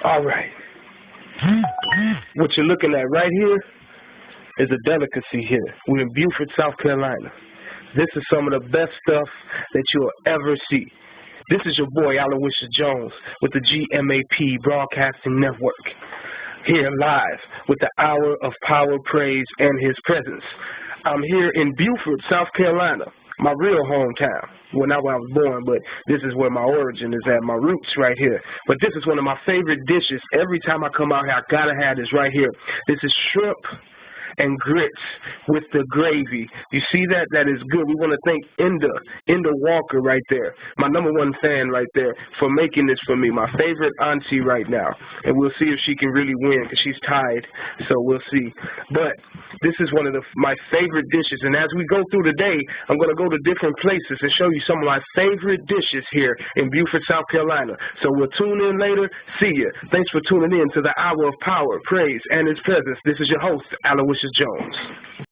All right. What you're looking at right here is a delicacy here. We're in Beaufort, South Carolina. This is some of the best stuff that you'll ever see. This is your boy, Aloysius Jones, with the GMAP Broadcasting Network, here live with the Hour of Power, Praise, and His Presence. I'm here in Beaufort, South Carolina, my real hometown. Well, not where I was born, but this is where my origin is at, my roots right here. But this is one of my favorite dishes. Every time I come out here, I gotta have this right here. This is shrimp and grits with the gravy. You see that? That is good. We want to thank Enda Walker right there, my #1 fan right there, for making this for me, my favorite auntie right now. And we'll see if she can really win because she's tied, so we'll see. But this is one of my favorite dishes, and as we go through the day, I'm going to go to different places and show you some of my favorite dishes here in Beaufort, South Carolina. So we'll tune in later. See you. Thanks for tuning in to the Hour of Power, Praise, and His Presence. This is your host, Aloysius Jones.